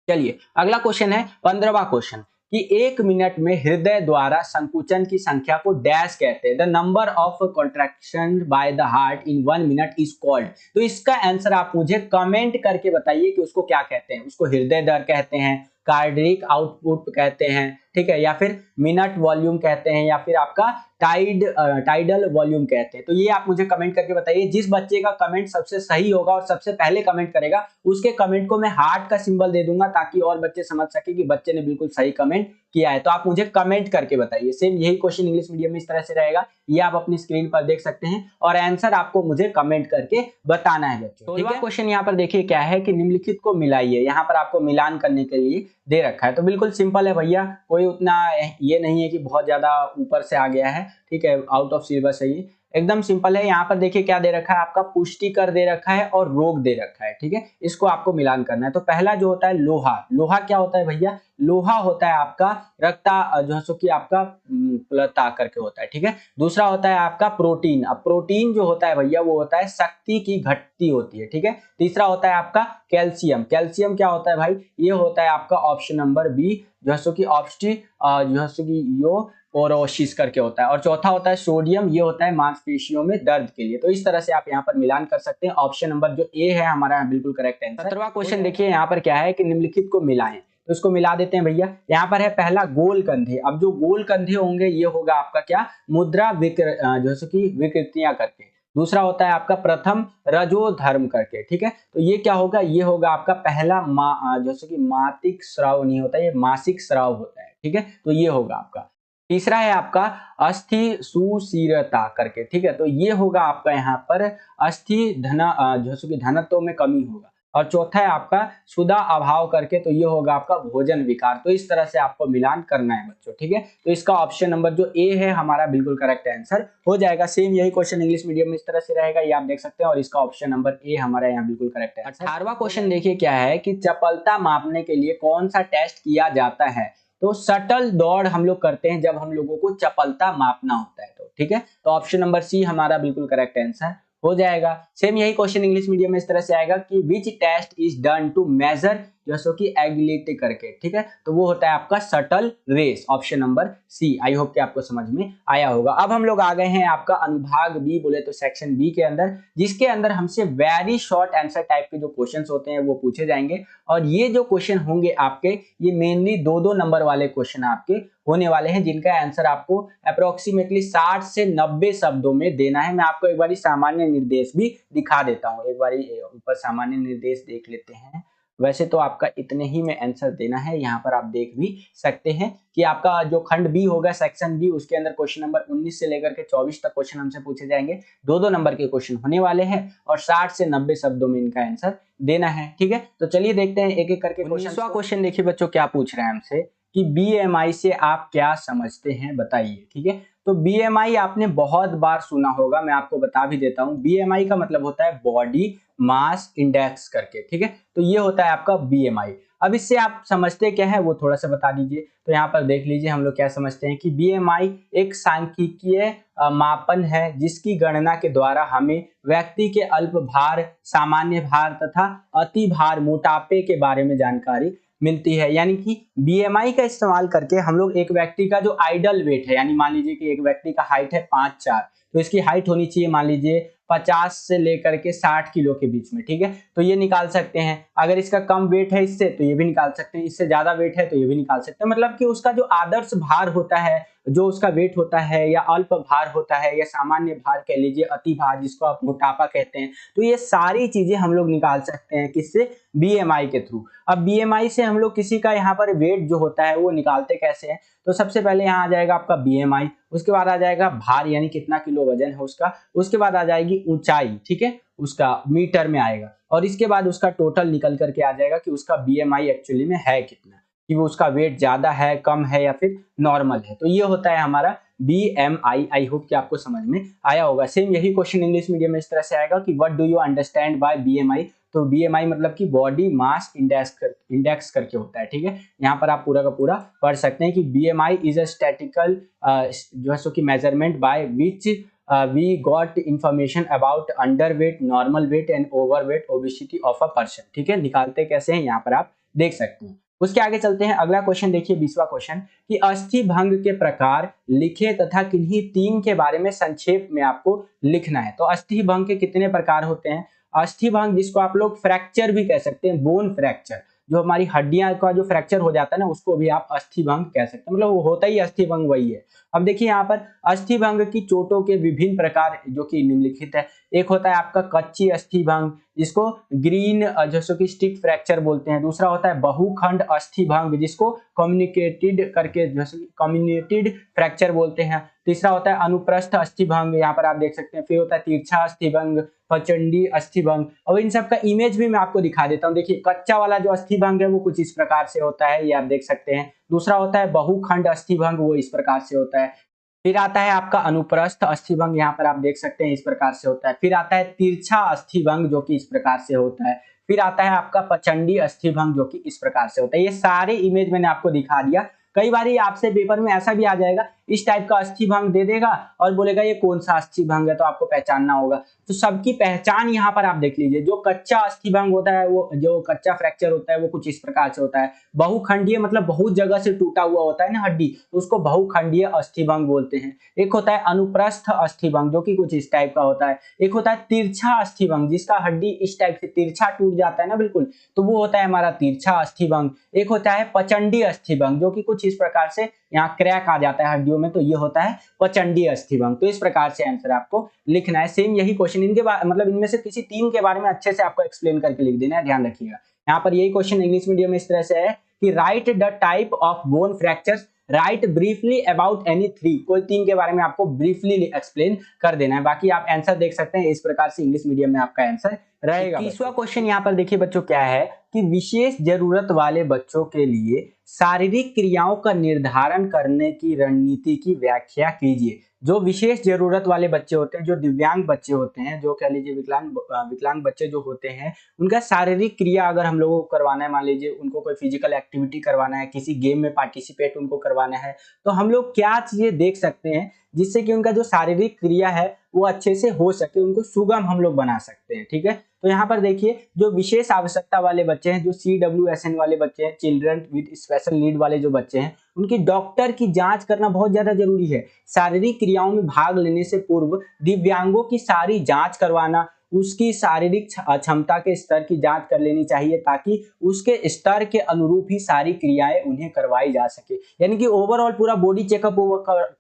चलिए अगला क्वेश्चन है 15वां क्वेश्चन कि 1 मिनट में हृदय द्वारा संकुचन की संख्या को डैश कहते हैं, the number of contraction by the heart in 1 minute is called. तो इसका आंसर आप मुझे कमेंट करके बताइए कि उसको क्या कहते हैं, उसको हृदय दर कहते हैं, कार्डियक आउटपुट कहते हैं, ठीक है, या फिर मिनट वॉल्यूम कहते हैं, या फिर आपका टाइडल वॉल्यूम कहते हैं। तो ये आप मुझे कमेंट करके बताइए। जिस बच्चे का कमेंट सबसे सही होगा और सबसे पहले कमेंट करेगा उसके कमेंट को मैं हार्ट का सिंबल दे दूंगा, ताकि और बच्चे समझ सके कि बच्चे ने बिल्कुल सही कमेंट किया है। तो आप मुझे कमेंट करके बताइए। सेम यही क्वेश्चन इंग्लिश मीडियम में इस तरह से रहेगा, ये आप अपनी स्क्रीन पर देख सकते हैं और आंसर आपको मुझे कमेंट करके बताना है बच्चों। ठीक है, क्वेश्चन यहाँ पर देखिए क्या है कि निम्नलिखित को मिलाइए। यहाँ पर आपको मिलान करने के लिए दे रखा है। तो बिल्कुल सिंपल है भैया, कोई उतना ये नहीं है कि बहुत ज्यादा ऊपर से आ गया है, ठीक है, आउट ऑफ सिलेबस है, ये एकदम सिंपल है। यहाँ पर देखिए क्या दे रखा है, आपका पुष्टिकर दे रखा है और रोग दे रखा है, ठीक है, इसको आपको मिलान करना है। तो पहला जो होता है लोहा, लोहा क्या होता है भैया, लोहा होता है आपका रक्ता जो है कि आपका प्लता करके होता है, ठीक है। दूसरा होता है आपका प्रोटीन। अब प्रोटीन जो होता है भैया वो होता है शक्ति की घटती होती है, ठीक है। तीसरा होता है आपका कैल्शियम। कैल्शियम क्या होता है भाई, ये होता है आपका ऑप्शन नंबर बी जो है कि ऑप्टी जो है कि यो ओरोसिस करके होता है। और चौथा होता है सोडियम, ये होता है मांसपेशियों में दर्द के लिए। तो इस तरह से आप यहाँ पर मिलान कर सकते हैं। ऑप्शन नंबर जो ए है हमारा बिल्कुल करेक्ट आंसर। 17वां क्वेश्चन देखिए यहाँ पर क्या है कि निम्नलिखित को मिलाएं। तो इसको मिला देते हैं भैया। यहाँ पर है पहला गोल कंधे। अब जो गोल कंधे होंगे ये होगा आपका क्या, मुद्रा जो है कि विकृतियां करके। दूसरा होता है आपका प्रथम रजोधर्म करके, ठीक है। तो ये क्या होगा, ये होगा आपका पहला जैसे कि मासिक स्राव नहीं होता, ये मासिक स्राव होता है, ठीक है। तो ये होगा आपका। तीसरा है आपका अस्थि सुशीरता करके, ठीक है। तो ये होगा आपका यहाँ पर अस्थि जैसे कि घनत्व में कमी होगा। और चौथा है आपका सुधा अभाव करके, तो ये होगा आपका भोजन विकार। तो इस तरह से आपको मिलान करना है बच्चों, ठीक है। तो इसका ऑप्शन नंबर जो ए है हमारा बिल्कुल करेक्ट आंसर हो जाएगा। सेम यही क्वेश्चन इंग्लिश मीडियम में इस तरह से रहेगा, ये आप देख सकते हैं। और इसका ऑप्शन नंबर ए हमारा यहाँ बिल्कुल करेक्ट है। 18वां क्वेश्चन देखिए क्या है कि चपलता मापने के लिए कौन सा टेस्ट किया जाता है। तो सटल दौड़ हम लोग करते हैं जब हम लोगों को चपलता मापना होता है, तो ठीक है। तो ऑप्शन नंबर सी हमारा बिल्कुल करेक्ट आंसर हो जाएगा। सेम यही क्वेश्चन इंग्लिश मीडियम में इस तरह से आएगा कि which test is done to measure जैसो कि एगिलिटी करके, ठीक है। तो वो होता है आपका shuttle race, option number C. I hope कि आपको समझ में आया होगा। अब हम लोग आ गए हैं आपका अनुभाग बी, बोले तो सेक्शन बी के अंदर, जिसके अंदर हमसे वेरी शॉर्ट आंसर टाइप के जो क्वेश्चंस होते हैं वो पूछे जाएंगे। और ये जो क्वेश्चन होंगे आपके, ये मेनली 2-2 नंबर वाले क्वेश्चन आपके होने वाले हैं, जिनका आंसर आपको अप्रोक्सीमेटली 60 से 90 शब्दों में देना है। मैं आपको एक बार सामान्य निर्देश भी दिखा देता हूँ। एक बार ऊपर सामान्य निर्देश देख लेते हैं। वैसे तो आपका इतने ही में आंसर देना है, यहाँ पर आप देख भी सकते हैं कि आपका जो खंड बी होगा, सेक्शन बी, उसके अंदर क्वेश्चन नंबर 19 से लेकर के 24 तक क्वेश्चन हमसे पूछे जाएंगे। 2-2 नंबर के क्वेश्चन होने वाले हैं और 60 से 90 शब्दों में इनका आंसर देना है, ठीक है। तो चलिए देखते हैं एक एक करके। 19वां क्वेश्चन देखिए बच्चों क्या पूछ रहे हैं हमसे कि बीएमआई से आप क्या समझते हैं बताइए, ठीक है। तो बीएमआई आपने बहुत बार सुना होगा, मैं आपको बता भी देता हूं। बीएमआई का मतलब होता है बॉडी मास इंडेक्स करके, ठीक है। तो ये होता है आपका बीएमआई। अब इससे आप समझते क्या है वो थोड़ा सा बता दीजिए। तो यहाँ पर देख लीजिए हम लोग क्या समझते हैं कि बीएमआई एक सांख्यिकीय मापन है जिसकी गणना के द्वारा हमें व्यक्ति के अल्प भार, सामान्य भार तथा अति भार, मोटापे के बारे में जानकारी मिलती है। यानी कि बीएमआई का इस्तेमाल करके हम लोग एक व्यक्ति का जो आइडल वेट है, यानी मान लीजिए कि एक व्यक्ति का हाइट है 5'4", तो इसकी हाइट होनी चाहिए मान लीजिए 50 से लेकर के 60 किलो के बीच में, ठीक है। तो ये निकाल सकते हैं। अगर इसका कम वेट है इससे तो ये भी निकाल सकते हैं, इससे ज्यादा वेट है तो ये भी निकाल सकते हैं। मतलब कि उसका जो आदर्श भार होता है, जो उसका वेट होता है, या अल्प भार होता है, या सामान्य भार कह लीजिए, अति भार जिसको आप मोटापा कहते हैं, तो ये सारी चीजें हम लोग निकाल सकते हैं किससे, बीएमआई के थ्रू। अब बीएमआई से हम लोग किसी का यहाँ पर वेट जो होता है वो निकालते कैसे हैं। तो सबसे पहले यहाँ आ जाएगा आपका बीएमआई, उसके बाद आ जाएगा भार यानी कितना किलो वजन है उसका, उसके बाद आ जाएगी ऊंचाई, ठीक है, उसका मीटर में आएगा, और इसके बाद उसका टोटल निकल करके आ जाएगा कि उसका बीएमआई एक्चुअली में है कितना, कि वो उसका वेट ज्यादा है, कम है, या फिर नॉर्मल है। तो ये होता है हमारा बीएमआई। आई होप कि आपको समझ में आया होगा। सेम यही क्वेश्चन इंग्लिश मीडियम में इस तरह से आएगा कि what do you understand by BMI. तो बीएमआई मतलब कि बॉडी मास इंडेक्स करके होता है, ठीक है। यहाँ पर आप पूरा का पूरा पढ़ सकते हैं कि बीएमआई इज अ स्टैटिकल जो है सो कि measurement by which we got information about under weight, normal weight and over weight, obesity of a person, ठीक है। निकालते कैसे हैं यहाँ पर आप देख सकते हैं। उसके आगे चलते हैं। अगला क्वेश्चन देखिए 20वां क्वेश्चन कि अस्थि भंग के प्रकार लिखे तथा किन्हीं 3 के बारे में संक्षेप में आपको लिखना है। तो अस्थि भंग के कितने प्रकार होते हैं। अस्थि भंग जिसको आप लोग फ्रैक्चर भी कह सकते हैं, बोन फ्रैक्चर, जो हमारी हड्डियां का जो फ्रैक्चर हो जाता है ना, उसको भी आप अस्थि भंग कह सकते हैं, मतलब वो होता ही अस्थि भंग वही है। अब देखिए यहाँ पर अस्थि भंग की चोटों के विभिन्न प्रकार जो कि निम्नलिखित है। एक होता है आपका कच्ची अस्थि भंग, जिसको ग्रीन जैसे कि स्टिक फ्रैक्चर बोलते हैं। दूसरा होता है बहुखंड अस्थि भंग, जिसको कम्युनिकेटेड करके जैसे कम्युनिकेटेड फ्रैक्चर बोलते हैं। तीसरा होता है अनुप्रस्थ अस्थि भंग, यहाँ पर आप देख सकते हैं। फिर होता है तिरछा अस्थि भंग, पचंडी अस्थि भंग। और इन सब का इमेज भी मैं आपको दिखा देता हूँ। देखिए कच्चा वाला जो अस्थि भंग है वो कुछ इस प्रकार से होता है, ये आप देख सकते हैं। दूसरा होता है बहुखंड अस्थि भंग, वो इस प्रकार से होता है। फिर आता है आपका अनुप्रस्थ अस्थि भंग, यहाँ पर आप देख सकते हैं इस प्रकार से होता है। फिर आता है तिरछा अस्थि भंग, जो कि इस प्रकार से होता है। फिर आता है आपका पचंडी अस्थि भंग, जो कि इस प्रकार से होता है। ये सारे इमेज मैंने आपको दिखा दिया। कई बार आपसे पेपर में ऐसा भी आ जाएगा, इस टाइप का अस्थि भंग दे देगा और बोलेगा ये कौन सा अस्थि भंग है, तो आपको पहचानना होगा। तो सबकी पहचान यहाँ पर आप देख लीजिए। जो कच्चा अस्थि भंग होता है, वो जो कच्चा फ्रैक्चर होता है वो कुछ इस प्रकार से होता है। बहुखंडीय मतलब बहुत जगह से टूटा हुआ होता है ना हड्डी, तो उसको बहुखंडीय अस्थि भंग बोलते हैं। एक होता है अनुप्रस्थ अस्थि भंग, जो कि कुछ इस टाइप का होता है। एक होता है तिरछा अस्थि भंग, जिसका हड्डी इस टाइप से तिरछा टूट जाता है ना बिल्कुल, तो वो होता है हमारा तिरछा अस्थि भंग। एक होता है पचंडी अस्थि भंग, जो कि कुछ इस प्रकार से यहाँ क्रैक आ जाता है हड्डियों में, तो ये होता है पचंडी अस्थि भंग। तो इस प्रकार से आंसर आपको लिखना है। सेम यही क्वेश्चन इनके मतलब इनमें से किसी तीन के बारे में अच्छे से आपको एक्सप्लेन करके लिख देना है, ध्यान रखिएगा। यहाँ पर यही क्वेश्चन इंग्लिश मीडियम में इस तरह से है कि right the type of bone fractures, right briefly about any three. कोई तीन के बारे में आपको ब्रीफली एक्सप्लेन कर देना है। बाकी आप आंसर देख सकते हैं, इस प्रकार से इंग्लिश मीडियम में आपका आंसर रहेगा। तीसरा क्वेश्चन यहाँ पर देखिए बच्चों क्या है कि विशेष जरूरत वाले बच्चों के लिए शारीरिक क्रियाओं का निर्धारण करने की रणनीति की व्याख्या कीजिए। जो विशेष जरूरत वाले बच्चे होते हैं, जो दिव्यांग बच्चे होते हैं, जो कह लीजिए विकलांग बच्चे जो होते हैं, उनका शारीरिक क्रिया अगर हम लोगों को करवाना है, मान लीजिए उनको कोई फिजिकल एक्टिविटी करवाना है, किसी गेम में पार्टिसिपेट उनको करवाना है, तो हम लोग क्या चीजें देख सकते हैं जिससे कि उनका जो शारीरिक क्रिया है वो अच्छे से हो सके, उनको सुगम हम लोग बना सकते हैं। ठीक है, तो यहाँ पर देखिए जो विशेष आवश्यकता वाले बच्चे हैं, जो CWSN वाले बच्चे हैं, चिल्ड्रन विद स्पेशल नीड वाले जो बच्चे हैं, उनकी डॉक्टर की जांच करना बहुत ज्यादा जरूरी है। शारीरिक क्रियाओं में भाग लेने से पूर्व दिव्यांगों की सारी जांच करवाना, उसकी शारीरिक क्षमता के स्तर की जांच कर लेनी चाहिए, ताकि उसके स्तर के अनुरूप ही सारी क्रियाएं उन्हें करवाई जा सके। यानी कि ओवरऑल पूरा बॉडी चेकअप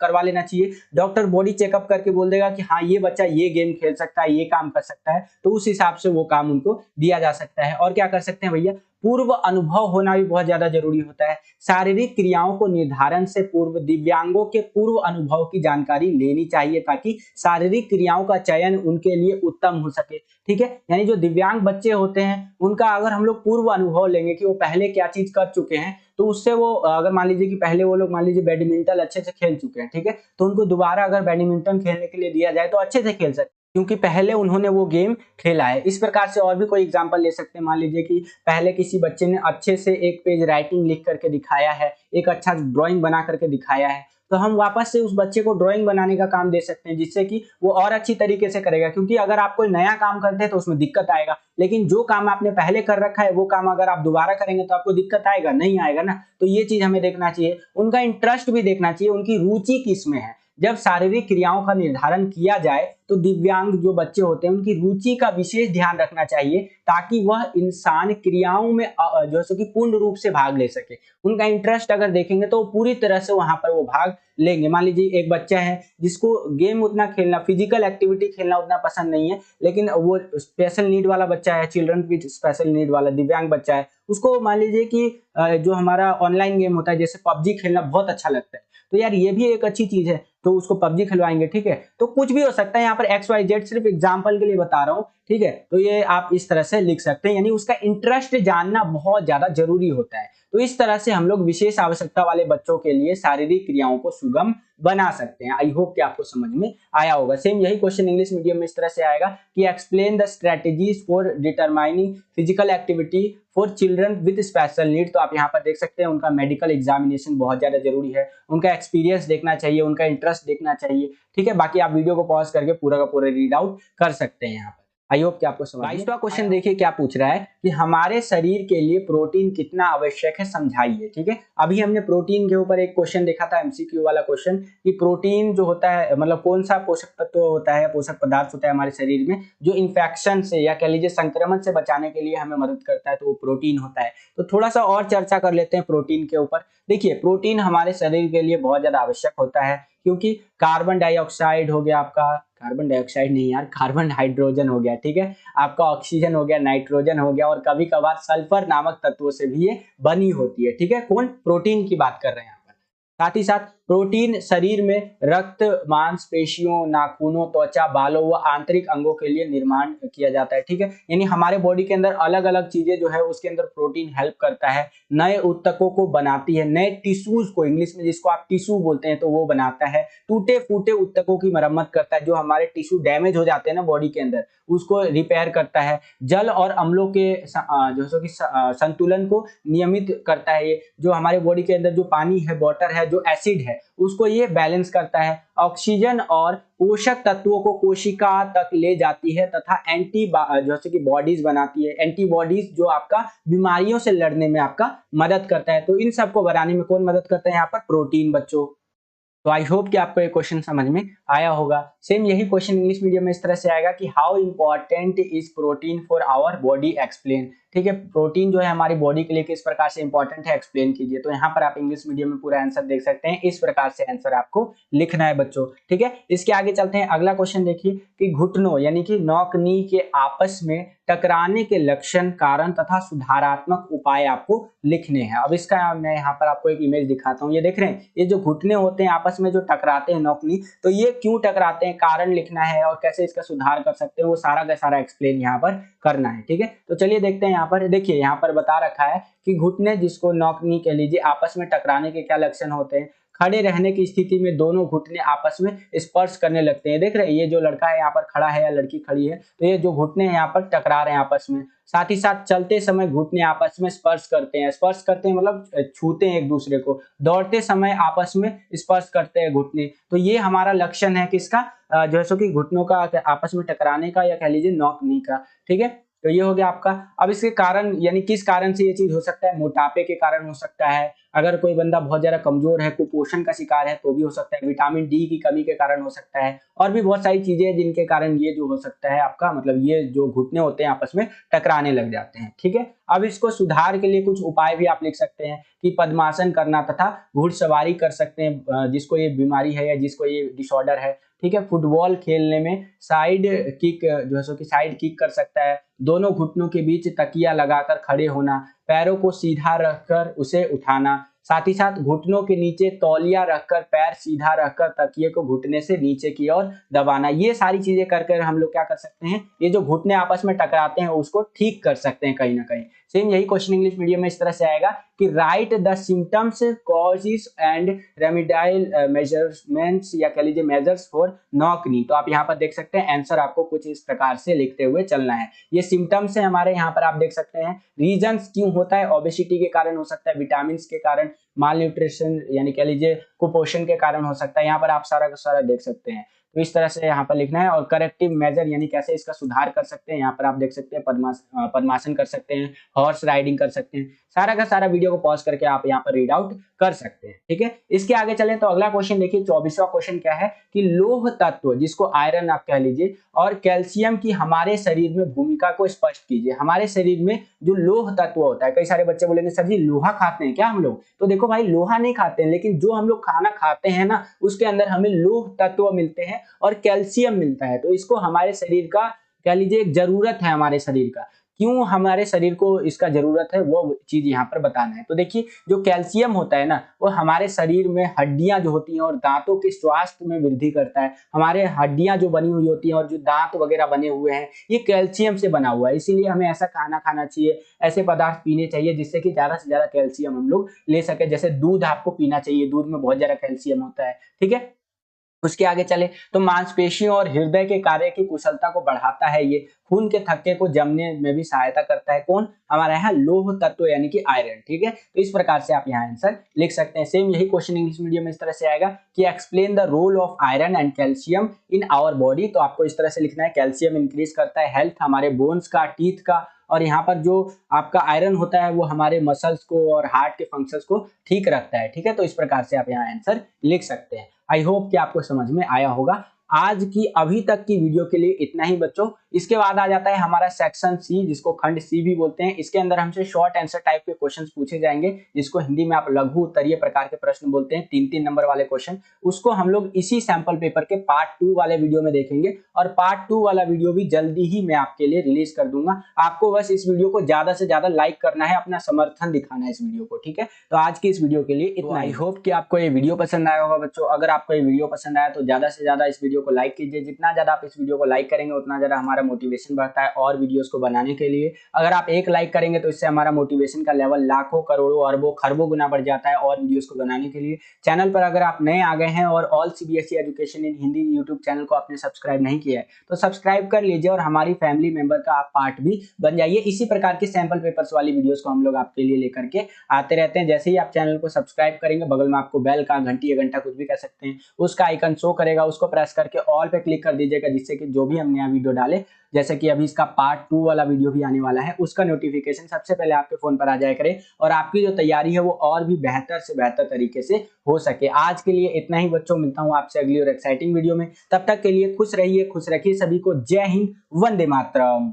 करवा लेना चाहिए। डॉक्टर बॉडी चेकअप करके बोल देगा कि हाँ ये बच्चा ये गेम खेल सकता है, ये काम कर सकता है, तो उस हिसाब से वो काम उनको दिया जा सकता है। और क्या कर सकते हैं भैया, पूर्व अनुभव होना भी बहुत ज्यादा जरूरी होता है। शारीरिक क्रियाओं को निर्धारण से पूर्व दिव्यांगों के पूर्व अनुभव की जानकारी लेनी चाहिए, ताकि शारीरिक क्रियाओं का चयन उनके लिए उत्तम हो सके। ठीक है, यानी जो दिव्यांग बच्चे होते हैं उनका अगर हम लोग पूर्व अनुभव लेंगे कि वो पहले क्या चीज कर चुके हैं, तो उससे वो अगर मान लीजिए कि पहले वो लोग मान लीजिए बैडमिंटन अच्छे से खेल चुके हैं, ठीक है, तो उनको दोबारा अगर बैडमिंटन खेलने के लिए दिया जाए तो अच्छे से खेल सकते, क्योंकि पहले उन्होंने वो गेम खेला है। इस प्रकार से और भी कोई एग्जांपल ले सकते हैं। मान लीजिए कि पहले किसी बच्चे ने अच्छे से एक पेज राइटिंग लिख करके दिखाया है, एक अच्छा ड्राइंग बना करके दिखाया है, तो हम वापस से उस बच्चे को ड्राइंग बनाने का काम दे सकते हैं, जिससे कि वो और अच्छी तरीके से करेगा। क्योंकि अगर आप कोई नया काम करते हैं तो उसमें दिक्कत आएगा, लेकिन जो काम आपने पहले कर रखा है वो काम अगर आप दोबारा करेंगे तो आपको दिक्कत आएगा नहीं, आएगा ना। तो ये चीज हमें देखना चाहिए। उनका इंटरेस्ट भी देखना चाहिए, उनकी रुचि किसमें है। जब शारीरिक क्रियाओं का निर्धारण किया जाए तो दिव्यांग जो बच्चे होते हैं उनकी रुचि का विशेष ध्यान रखना चाहिए, ताकि वह इंसान क्रियाओं में जो कि पूर्ण रूप से भाग ले सके। उनका इंटरेस्ट अगर देखेंगे तो पूरी तरह से वहां पर वो भाग लेंगे। मान लीजिए एक बच्चा है जिसको गेम उतना खेलना, फिजिकल एक्टिविटी खेलना उतना पसंद नहीं है, लेकिन वो स्पेशल नीड वाला बच्चा है, चिल्ड्रन विद स्पेशल नीड वाला दिव्यांग बच्चा है, उसको मान लीजिए कि जो हमारा ऑनलाइन गेम होता है जैसे PUBG खेलना बहुत अच्छा लगता है, तो यार ये भी एक अच्छी चीज है, तो उसको PUBG खिलवाएंगे। ठीक है, तो कुछ भी हो सकता है, यहाँ पर XYZ सिर्फ एग्जांपल के लिए बता रहा हूँ। ठीक है, तो ये आप इस तरह से लिख सकते हैं, यानी उसका इंटरेस्ट जानना बहुत ज्यादा जरूरी होता है। तो इस तरह से हम लोग विशेष आवश्यकता वाले बच्चों के लिए शारीरिक क्रियाओं को सुगम बना सकते हैं। आई होप कि आपको समझ में आया होगा। सेम यही क्वेश्चन इंग्लिश मीडियम में इस तरह से आएगा कि explain the strategies for determining physical activity for children with special need. तो आप यहाँ पर देख सकते हैं उनका मेडिकल एग्जामिनेशन बहुत ज्यादा जरूरी है, उनका एक्सपीरियंस देखना चाहिए, उनका इंटरेस्ट देखना चाहिए। ठीक है, बाकी आप वीडियो को पॉज करके पूरा का पूरा रीड आउट कर सकते हैं यहाँ पर। आई होप कि आपको समझ। 22वां क्वेश्चन देखिए क्या पूछ रहा है कि हमारे शरीर के लिए प्रोटीन कितना आवश्यक है समझाइए। ठीक है, अभी हमने प्रोटीन के ऊपर एक क्वेश्चन देखा था, एमसीक्यू वाला क्वेश्चन, कि प्रोटीन जो होता है मतलब कौन सा पोषक तत्व होता है, पोषक पदार्थ होता है हमारे शरीर में जो इन्फेक्शन से या कह लीजिए संक्रमण से बचाने के लिए हमें मदद करता है, तो वो प्रोटीन होता है। तो थोड़ा सा और चर्चा कर लेते हैं प्रोटीन के ऊपर। देखिए प्रोटीन हमारे शरीर के लिए बहुत ज्यादा आवश्यक होता है, क्योंकि कार्बन डाइऑक्साइड हो गया आपका, कार्बन डाइऑक्साइड नहीं यार, कार्बन हाइड्रोजन हो गया, ठीक है, आपका ऑक्सीजन हो गया, नाइट्रोजन हो गया, और कभी कभार सल्फर नामक तत्वों से भी ये बनी होती है। ठीक है, कौन, प्रोटीन की बात कर रहे हैं यहाँ पर। साथ ही साथ प्रोटीन शरीर में रक्त, मांसपेशियों, नाखूनों, त्वचा, बालों व आंतरिक अंगों के लिए निर्माण किया जाता है। ठीक है, यानी हमारे बॉडी के अंदर अलग अलग चीजें जो है उसके अंदर प्रोटीन हेल्प करता है, नए ऊतकों को बनाती है, नए टिश्यूज को, इंग्लिश में जिसको आप टिश्यू बोलते हैं, तो वो बनाता है, टूटे फूटे ऊतकों की मरम्मत करता है, जो हमारे टिश्यू डैमेज हो जाते हैं ना बॉडी के अंदर, उसको रिपेयर करता है, जल और अम्लों के जो कि संतुलन को नियमित करता है, ये जो हमारे बॉडी के अंदर जो पानी है, वाटर है, जो एसिड है, उसको ये बैलेंस करता है, ऑक्सीजन और पोषक तत्वों को कोशिका तक ले जाती है, तथा जैसे कि बॉडीज बनाती है, एंटीबॉडीज जो आपका बीमारियों से लड़ने में आपका मदद करता है। तो इन सबको बनाने में कौन मदद करता है यहाँ पर, प्रोटीन बच्चों। तो आई होप कि आपको ये क्वेश्चन समझ में आया होगा। सेम यही क्वेश्चन इंग्लिश मीडियम में इस तरह से आएगा कि how important is protein for our body, explain. ठीक है, प्रोटीन जो है हमारी बॉडी के लिए किस प्रकार से इंपॉर्टेंट है, एक्सप्लेन कीजिए। तो यहाँ पर आप इंग्लिश मीडियम में पूरा आंसर देख सकते हैं, इस प्रकार से आंसर आपको लिखना है बच्चों। ठीक है, इसके आगे चलते हैं, अगला क्वेश्चन देखिए कि घुटनों यानी कि नौक नी के आपस में टकराने के लक्षण, कारण तथा सुधारात्मक उपाय आपको लिखने हैं। अब इसका मैं यहाँ पर आपको एक इमेज दिखाता हूँ, ये देख रहे हैं, ये जो घुटने होते हैं आपस में जो टकराते हैं नौकनी, तो ये क्यों टकराते हैं, कारण लिखना है, और कैसे इसका सुधार कर सकते हैं, वो सारा का सारा एक्सप्लेन यहाँ पर करना है। ठीक है, तो चलिए देखते हैं। यहाँ पर देखिए, यहाँ पर बता रखा है कि घुटने, जिसको नौकनी कह लीजिए, आपस में टकराने के क्या लक्षण होते हैं। खड़े रहने की स्थिति में दोनों घुटने आपस में स्पर्श करने लगते हैं। देख रहे हैं, ये जो लड़का है यहाँ पर खड़ा है या लड़की खड़ी है, तो ये जो घुटने यहाँ पर टकरा रहे हैं आपस में। साथ ही साथ चलते समय घुटने आपस में स्पर्श करते हैं, स्पर्श करते हैं मतलब छूते हैं एक दूसरे को। दौड़ते समय आपस में स्पर्श करते हैं घुटने। तो ये हमारा लक्षण है किसका, जैसे कि घुटनों का आपस में टकराने का, या कह लीजिए नॉक नी का। ठीक है, तो ये हो गया आपका। अब इसके कारण यानी किस कारण से ये चीज हो सकता है, मोटापे के कारण हो सकता है, अगर कोई बंदा बहुत ज्यादा कमजोर है, कुपोषण का शिकार है, तो भी हो सकता है, विटामिन डी की कमी के कारण हो सकता है, और भी बहुत सारी चीजें हैं जिनके कारण ये जो हो सकता है आपका, मतलब ये जो घुटने होते हैं आपस में टकराने लग जाते हैं। ठीक है, अब इसको सुधार के लिए कुछ उपाय भी आप लिख सकते हैं कि पद्मासन करना तथा घुड़सवारी कर सकते हैं, जिसको ये बीमारी है या जिसको ये डिसऑर्डर है। ठीक है, फुटबॉल खेलने में साइड किक, जो है सो कि साइड किक कर सकता है, दोनों घुटनों के बीच तकिया लगाकर खड़े होना, पैरों को सीधा रखकर उसे उठाना, साथ ही साथ घुटनों के नीचे तौलिया रखकर पैर सीधा रखकर तकिए को घुटने से नीचे की ओर दबाना। ये सारी चीजें कर हम लोग क्या कर सकते हैं, ये जो घुटने आपस में टकराते हैं उसको ठीक कर सकते हैं कहीं ना कहीं। सेम यही क्वेश्चन इंग्लिश मीडियम में इस तरह से आएगा कि right the symptoms, causes and remedial measurements, या कह लीजिए मेजर्स फॉर नॉक नी। तो आप यहाँ पर देख सकते हैं आंसर आपको कुछ इस प्रकार से लिखते हुए चलना है। ये सिम्टम्स है हमारे, यहाँ पर आप देख सकते हैं। रीजंस क्यों होता है, ओबेसिटी के कारण हो सकता है, विटामिन के कारण, माल न्यूट्रिशन यानी कह लीजिए कुपोषण के कारण हो सकता है। यहाँ पर आप सारा का सारा देख सकते हैं, तो इस तरह से यहाँ पर लिखना है। और करेक्टिव मेजर यानी कैसे इसका सुधार कर सकते हैं, यहाँ पर आप देख सकते हैं, पद्मासन कर सकते हैं, हॉर्स राइडिंग कर सकते हैं। सारा का सारा वीडियो को पॉज करके आप यहाँ पर रीड आउट कर सकते हैं। ठीक है, इसके आगे चलें तो अगला क्वेश्चन देखिए, 24वां क्वेश्चन क्या है कि लौह तत्व, जिसको आयरन आप कह लीजिए, और कैल्शियम की हमारे शरीर में भूमिका को स्पष्ट कीजिए। हमारे शरीर में जो लौह तत्व होता है, कई सारे बच्चे बोलेंगे सर जी लोहा खाते हैं क्या हम लोग, तो देखो भाई लोहा नहीं खाते हैं, लेकिन जो हम लोग खाना खाते हैं ना उसके अंदर हमें लौह तत्व मिलते हैं और कैल्शियम मिलता है। तो इसको हमारे शरीर का कह लीजिए एक जरूरत है हमारे शरीर का। क्यों हमारे शरीर को इसका जरूरत है वो चीज यहाँ पर बताना है। तो देखिए, जो कैल्शियम होता है ना, वो हमारे शरीर में हड्डियां जो होती हैं और दांतों के स्वास्थ्य में वृद्धि करता है। हमारे हड्डियां जो बनी हुई होती हैं और जो दांत वगैरह बने हुए हैं, ये कैल्शियम से बना हुआ है। इसीलिए हमें ऐसा खाना खाना चाहिए, ऐसे पदार्थ पीने चाहिए जिससे कि ज्यादा से ज्यादा कैल्शियम हम लोग ले सके। जैसे दूध आपको पीना चाहिए, दूध में बहुत ज्यादा कैल्शियम होता है। ठीक है, उसके आगे चले तो मांसपेशियों और हृदय के कार्य की कुशलता को बढ़ाता है ये, खून के थक्के को जमने में भी सहायता करता है। कौन? हमारा यहाँ लोह तत्व यानी कि आयरन। ठीक है, तो इस प्रकार से आप यहाँ आंसर लिख सकते हैं। सेम यही क्वेश्चन इंग्लिश मीडियम में इस तरह से आएगा कि explain the role of iron and calcium in our body. तो आपको इस तरह से लिखना है, कैल्शियम इंक्रीज करता है हेल्थ हमारे बोन्स का, टीथ का, और यहाँ पर जो आपका आयरन होता है वो हमारे मसल्स को और हार्ट के फंक्शंस को ठीक रखता है। ठीक है, तो इस प्रकार से आप यहाँ आंसर लिख सकते हैं। आई होप कि आपको समझ में आया होगा। आज की अभी तक की वीडियो के लिए इतना ही बच्चों। इसके बाद आ जाता है हमारा सेक्शन सी, जिसको खंड सी भी बोलते हैं। इसके अंदर हमसे शॉर्ट आंसर टाइप के क्वेश्चंस पूछे जाएंगे, जिसको हिंदी में आप लघु उत्तरीय प्रकार के प्रश्न बोलते हैं, 3-3 नंबर वाले क्वेश्चन। उसको हम लोग इसी सैंपल पेपर के पार्ट 2 वाले वीडियो में देखेंगे, और पार्ट 2 वाला वीडियो भी जल्दी ही मैं आपके लिए रिलीज कर दूंगा। आपको बस इस वीडियो को ज्यादा से ज्यादा लाइक करना है, अपना समर्थन दिखाना है इस वीडियो को। ठीक है, तो आज की इस वीडियो के लिए इतना। आई होप कि आपको ये वीडियो पसंद आया होगा बच्चों। अगर आपको ये वीडियो पसंद आया तो ज्यादा से ज्यादा इस वीडियो को लाइक कीजिए। जितना ज्यादा आप इस वीडियो को लाइक करेंगे उतना ज्यादा हमारा मोटिवेशन बढ़ता है और वीडियोस को बनाने के लिए। अगर आप एक लाइक करेंगे तो इससे हमारा मोटिवेशन का लेवल लाखों, करोड़ों, अरबों, खरबों गुना बढ़ जाता है और वीडियोस को बनाने के लिए। चैनल पर अगर आप नए आ गए हैं और all CBSE education in Hindi YouTube channel को आपने सब्सक्राइब नहीं किया है तो सब्सक्राइब कर लीजिए और हमारी फैमिली मेंबर का आप पार्ट भी बन जाइए। इसी प्रकार की सैंपल पेपर्स वाली वीडियोस को हम लोग आपके लिए लेकर के आते रहते हैं। जैसे ही आप चैनल को सब्सक्राइब करेंगे, बगल में आपको बेल का, घंटी या घंटा कुछ भी कह सकते हैं, उसका आइकन शो करेगा, उसको प्रेस करके ऑल पे क्लिक कर दीजिएगा, जिससे कि जो भी हम नया वीडियो डाले, जैसे कि अभी इसका पार्ट 2 वाला वीडियो भी आने वाला है, उसका नोटिफिकेशन सबसे पहले आपके फोन पर आ जाया करे और आपकी जो तैयारी है वो और भी बेहतर से बेहतर तरीके से हो सके। आज के लिए इतना ही बच्चों, मिलता हूं आपसे अगली और एक्साइटिंग वीडियो में। तब तक के लिए खुश रहिए, खुश रखिए सभी को। जय हिंद, वंदे मातरम।